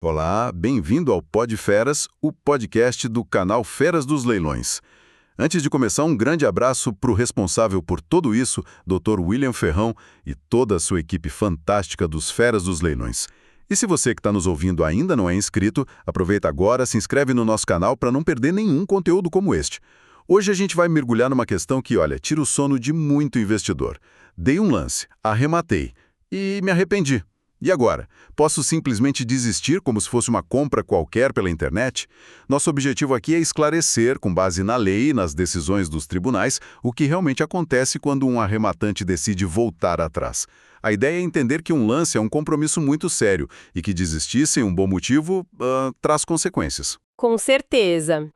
Olá, bem-vindo ao Pod Feras, o podcast do canal Feras dos Leilões. Antes de começar, um grande abraço para o responsável por tudo isso, Dr. William Ferrão e toda a sua equipe fantástica dos Feras dos Leilões. E se você que está nos ouvindo ainda não é inscrito, aproveita agora, se inscreve no nosso canal para não perder nenhum conteúdo como este. Hoje a gente vai mergulhar numa questão que, olha, tira o sono de muito investidor. Dei um lance, arrematei e me arrependi. E agora? Posso simplesmente desistir como se fosse uma compra qualquer pela internet? Nosso objetivo aqui é esclarecer, com base na lei e nas decisões dos tribunais, o que realmente acontece quando um arrematante decide voltar atrás. A ideia é entender que um lance é um compromisso muito sério e que desistir sem um bom motivo traz consequências. Com certeza.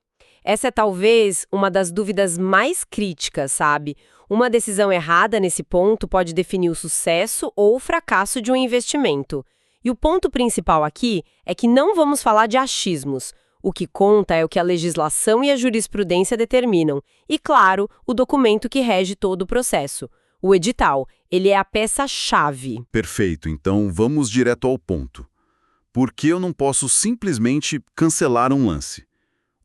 Essa é talvez uma das dúvidas mais críticas, sabe? Uma decisão errada nesse ponto pode definir o sucesso ou o fracasso de um investimento. E o ponto principal aqui é que não vamos falar de achismos. O que conta é o que a legislação e a jurisprudência determinam. E, claro, o documento que rege todo o processo. O edital, ele é a peça-chave. Perfeito, então vamos direto ao ponto. Por que eu não posso simplesmente cancelar um lance?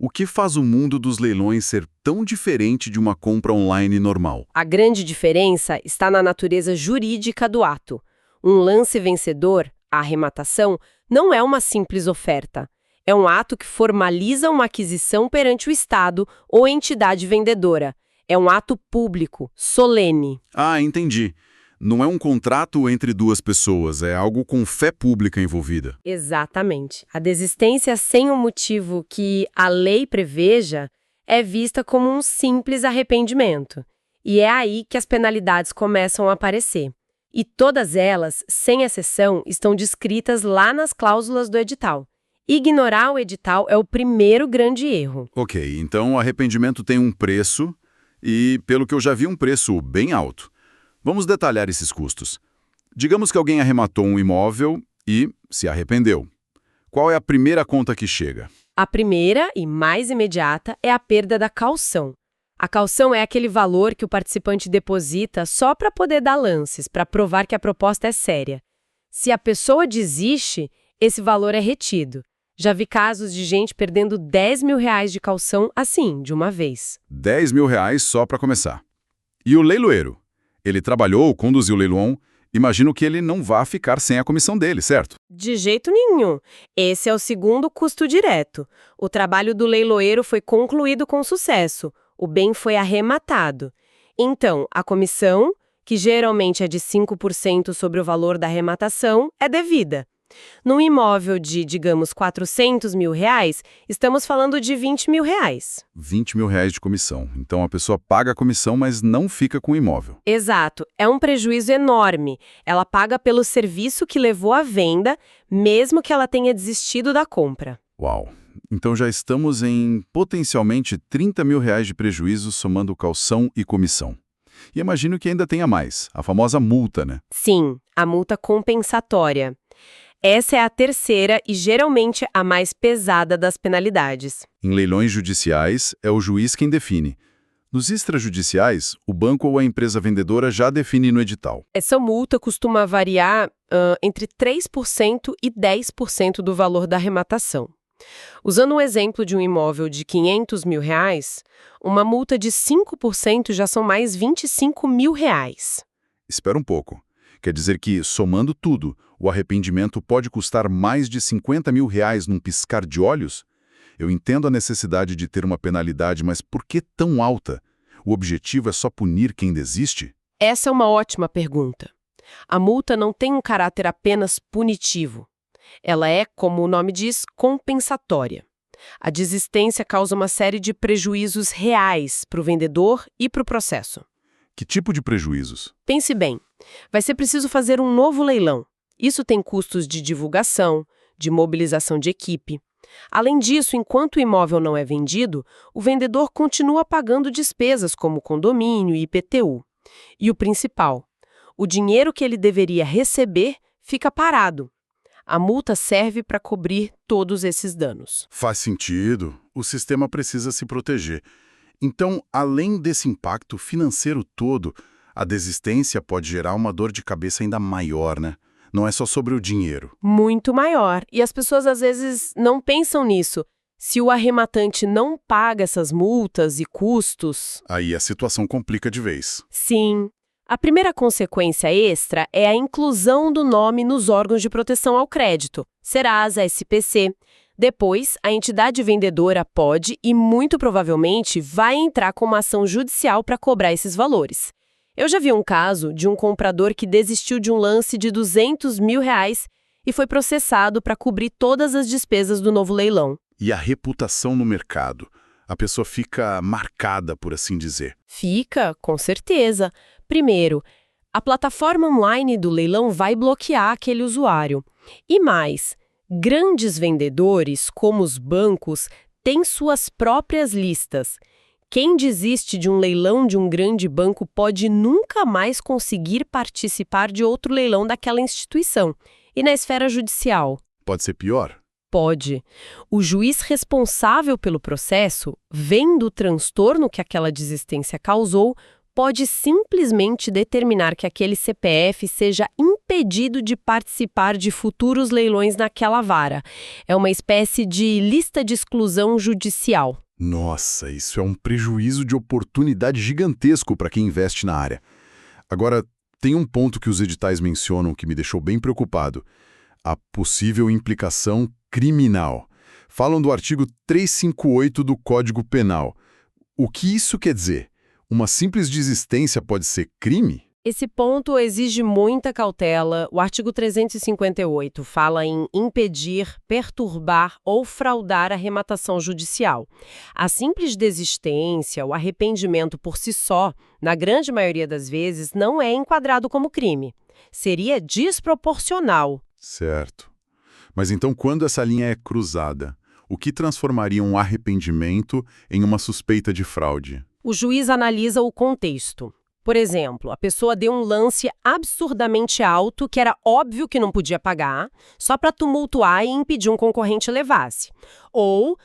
O que faz o mundo dos leilões ser tão diferente de uma compra online normal? A grande diferença está na natureza jurídica do ato. Um lance vencedor, a arrematação, não é uma simples oferta. É um ato que formaliza uma aquisição perante o Estado ou entidade vendedora. É um ato público, solene. Ah, entendi. Não é um contrato entre duas pessoas, é algo com fé pública envolvida. Exatamente. A desistência sem um motivo que a lei preveja é vista como um simples arrependimento. E é aí que as penalidades começam a aparecer. E todas elas, sem exceção, estão descritas lá nas cláusulas do edital. Ignorar o edital é o primeiro grande erro. Ok, então o arrependimento tem um preço e, pelo que eu já vi, um preço bem alto. Vamos detalhar esses custos. Digamos que alguém arrematou um imóvel e se arrependeu. Qual é a primeira conta que chega? A primeira e mais imediata é a perda da caução. A caução é aquele valor que o participante deposita só para poder dar lances, para provar que a proposta é séria. Se a pessoa desiste, esse valor é retido. Já vi casos de gente perdendo R$ 10.000 de caução assim, de uma vez. R$ 10.000 só para começar. E o leiloeiro? Ele trabalhou, conduziu o leilão, imagino que ele não vá ficar sem a comissão dele, certo? De jeito nenhum. Esse é o segundo custo direto. O trabalho do leiloeiro foi concluído com sucesso. O bem foi arrematado. Então, a comissão, que geralmente é de 5% sobre o valor da arrematação, é devida. Num imóvel de, digamos, R$ 400.000, estamos falando de R$ 20.000. R$ 20.000 de comissão. Então a pessoa paga a comissão, mas não fica com o imóvel. Exato. É um prejuízo enorme. Ela paga pelo serviço que levou à venda, mesmo que ela tenha desistido da compra. Uau! Então já estamos em potencialmente R$ 30.000 de prejuízo somando caução e comissão. E imagino que ainda tenha mais, a famosa multa, né? Sim, a multa compensatória. Essa é a terceira e geralmente a mais pesada das penalidades. Em leilões judiciais, é o juiz quem define. Nos extrajudiciais, o banco ou a empresa vendedora já define no edital. Essa multa costuma variar entre 3% e 10% do valor da arrematação. Usando um exemplo de um imóvel de R$ 500.000, uma multa de 5% já são mais R$ 25.000. Espera um pouco. Quer dizer que, somando tudo, o arrependimento pode custar mais de R$ 50.000 num piscar de olhos? Eu entendo a necessidade de ter uma penalidade, mas por que tão alta? O objetivo é só punir quem desiste? Essa é uma ótima pergunta. A multa não tem um caráter apenas punitivo. Ela é, como o nome diz, compensatória. A desistência causa uma série de prejuízos reais para o vendedor e para o processo. Que tipo de prejuízos? Pense bem, vai ser preciso fazer um novo leilão. Isso tem custos de divulgação, de mobilização de equipe. Além disso, enquanto o imóvel não é vendido, o vendedor continua pagando despesas como condomínio e IPTU. E o principal, o dinheiro que ele deveria receber fica parado. A multa serve para cobrir todos esses danos. Faz sentido. O sistema precisa se proteger. Então, além desse impacto financeiro todo, a desistência pode gerar uma dor de cabeça ainda maior, né? Não é só sobre o dinheiro. Muito maior. E as pessoas às vezes não pensam nisso. Se o arrematante não paga essas multas e custos... Aí a situação complica de vez. Sim. A primeira consequência extra é a inclusão do nome nos órgãos de proteção ao crédito, Serasa, SPC. Depois, a entidade vendedora pode e muito provavelmente vai entrar com uma ação judicial para cobrar esses valores. Eu já vi um caso de um comprador que desistiu de um lance de R$200 mil e foi processado para cobrir todas as despesas do novo leilão. E a reputação no mercado? A pessoa fica marcada, por assim dizer. Fica, com certeza. Primeiro, a plataforma online do leilão vai bloquear aquele usuário. E mais, grandes vendedores, como os bancos, têm suas próprias listas. Quem desiste de um leilão de um grande banco pode nunca mais conseguir participar de outro leilão daquela instituição. E na esfera judicial? Pode ser pior? Pode. O juiz responsável pelo processo, vendo o transtorno que aquela desistência causou, pode simplesmente determinar que aquele CPF seja impedido de participar de futuros leilões naquela vara. É uma espécie de lista de exclusão judicial. Nossa, isso é um prejuízo de oportunidade gigantesco para quem investe na área. Agora, tem um ponto que os editais mencionam que me deixou bem preocupado: a possível implicação criminal. Falam do artigo 358 do Código Penal. O que isso quer dizer? Uma simples desistência pode ser crime? Esse ponto exige muita cautela. O artigo 358 fala em impedir, perturbar ou fraudar a arrematação judicial. A simples desistência, o arrependimento por si só, na grande maioria das vezes, não é enquadrado como crime. Seria desproporcional. Certo. Mas então, quando essa linha é cruzada, o que transformaria um arrependimento em uma suspeita de fraude? O juiz analisa o contexto. Por exemplo, a pessoa deu um lance absurdamente alto que era óbvio que não podia pagar, só para tumultuar e impedir um concorrente levasse. Ou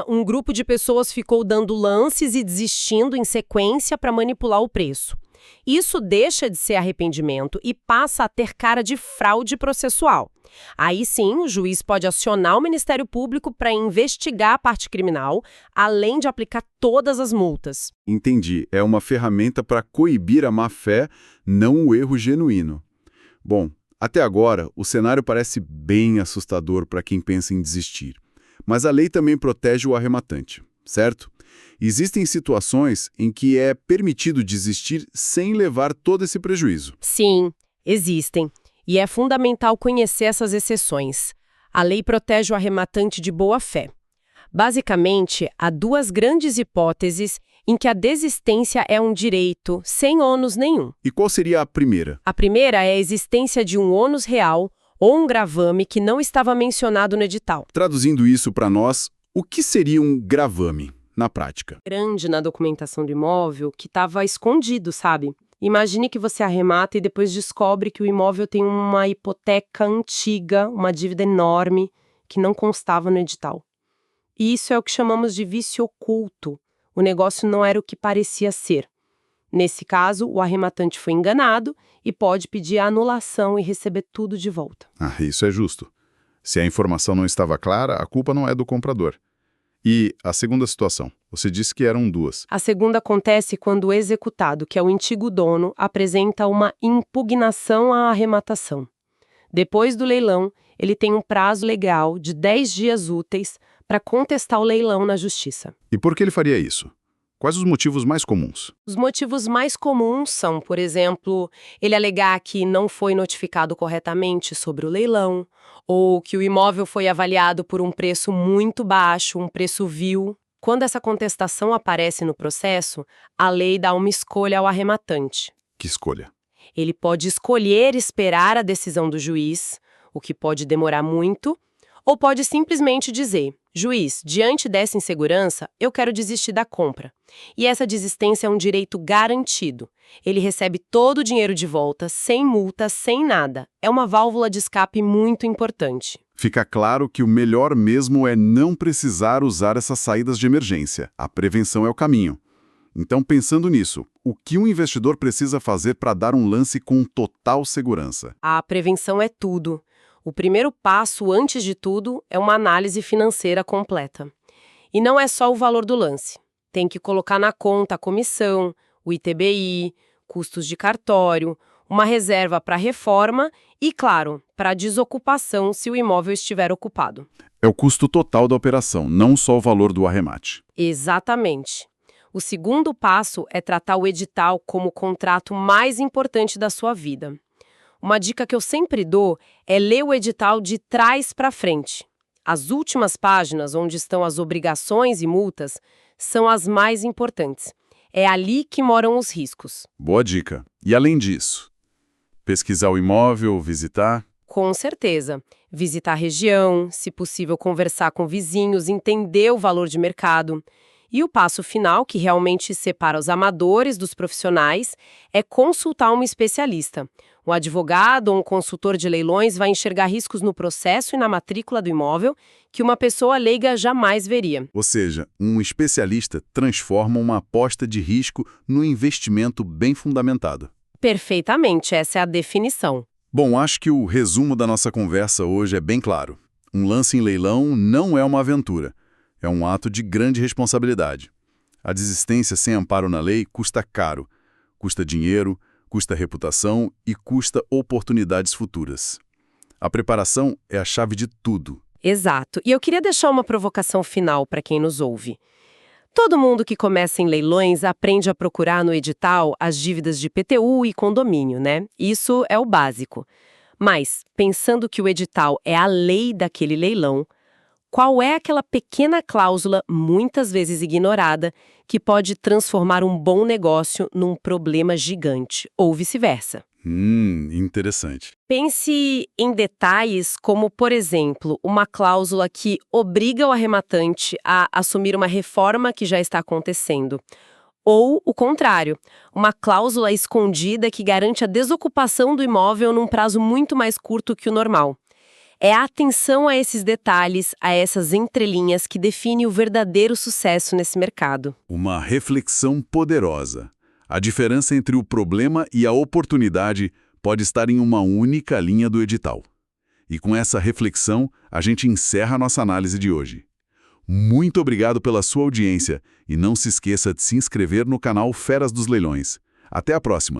um grupo de pessoas ficou dando lances e desistindo em sequência para manipular o preço. Isso deixa de ser arrependimento e passa a ter cara de fraude processual. Aí sim, o juiz pode acionar o Ministério Público para investigar a parte criminal, além de aplicar todas as multas. Entendi. É uma ferramenta para coibir a má-fé, não o erro genuíno. Bom, até agora, o cenário parece bem assustador para quem pensa em desistir. Mas a lei também protege o arrematante, certo? Existem situações em que é permitido desistir sem levar todo esse prejuízo. Sim, existem. E é fundamental conhecer essas exceções. A lei protege o arrematante de boa-fé. Basicamente, há duas grandes hipóteses em que a desistência é um direito, sem ônus nenhum. E qual seria a primeira? A primeira é a existência de um ônus real ou um gravame que não estava mencionado no edital. Traduzindo isso para nós, o que seria um gravame, na prática? Grande na documentação do imóvel que estava escondido, sabe? Imagine que você arremata e depois descobre que o imóvel tem uma hipoteca antiga, uma dívida enorme, que não constava no edital. E isso é o que chamamos de vício oculto. O negócio não era o que parecia ser. Nesse caso, o arrematante foi enganado e pode pedir a anulação e receber tudo de volta. Ah, isso é justo. Se a informação não estava clara, a culpa não é do comprador. E a segunda situação? Você disse que eram duas. A segunda acontece quando o executado, que é o antigo dono, apresenta uma impugnação à arrematação. Depois do leilão, ele tem um prazo legal de 10 dias úteis para contestar o leilão na justiça. E por que ele faria isso? Quais os motivos mais comuns? Os motivos mais comuns são, por exemplo, ele alegar que não foi notificado corretamente sobre o leilão, ou que o imóvel foi avaliado por um preço muito baixo, um preço vil. Quando essa contestação aparece no processo, a lei dá uma escolha ao arrematante. Que escolha? Ele pode escolher esperar a decisão do juiz, o que pode demorar muito, ou pode simplesmente dizer: juiz, diante dessa insegurança, eu quero desistir da compra. E essa desistência é um direito garantido. Ele recebe todo o dinheiro de volta, sem multa, sem nada. É uma válvula de escape muito importante. Fica claro que o melhor mesmo é não precisar usar essas saídas de emergência. A prevenção é o caminho. Então, pensando nisso, o que um investidor precisa fazer para dar um lance com total segurança? A prevenção é tudo. O primeiro passo, antes de tudo, é uma análise financeira completa. E não é só o valor do lance. Tem que colocar na conta a comissão, o ITBI, custos de cartório, uma reserva para reforma e, claro, para desocupação se o imóvel estiver ocupado. É o custo total da operação, não só o valor do arremate. Exatamente. O segundo passo é tratar o edital como o contrato mais importante da sua vida. Uma dica que eu sempre dou é ler o edital de trás para frente. As últimas páginas, onde estão as obrigações e multas, são as mais importantes. É ali que moram os riscos. Boa dica. E além disso, pesquisar o imóvel, visitar? Com certeza. Visitar a região, se possível conversar com vizinhos, entender o valor de mercado. E o passo final, que realmente separa os amadores dos profissionais, é consultar um especialista. Um advogado ou um consultor de leilões vai enxergar riscos no processo e na matrícula do imóvel que uma pessoa leiga jamais veria. Ou seja, um especialista transforma uma aposta de risco num investimento bem fundamentado. Perfeitamente, essa é a definição. Bom, acho que o resumo da nossa conversa hoje é bem claro. Um lance em leilão não é uma aventura. É um ato de grande responsabilidade. A desistência sem amparo na lei custa caro. Custa dinheiro, custa reputação e custa oportunidades futuras. A preparação é a chave de tudo. Exato. E eu queria deixar uma provocação final para quem nos ouve. Todo mundo que começa em leilões aprende a procurar no edital as dívidas de IPTU e condomínio, né? Isso é o básico. Mas, pensando que o edital é a lei daquele leilão, qual é aquela pequena cláusula, muitas vezes ignorada, que pode transformar um bom negócio num problema gigante, ou vice-versa? Interessante. Pense em detalhes como, por exemplo, uma cláusula que obriga o arrematante a assumir uma reforma que já está acontecendo. Ou, o contrário, uma cláusula escondida que garante a desocupação do imóvel num prazo muito mais curto que o normal. É a atenção a esses detalhes, a essas entrelinhas, que define o verdadeiro sucesso nesse mercado. Uma reflexão poderosa. A diferença entre o problema e a oportunidade pode estar em uma única linha do edital. E com essa reflexão, a gente encerra a nossa análise de hoje. Muito obrigado pela sua audiência e não se esqueça de se inscrever no canal Feras dos Leilões. Até a próxima!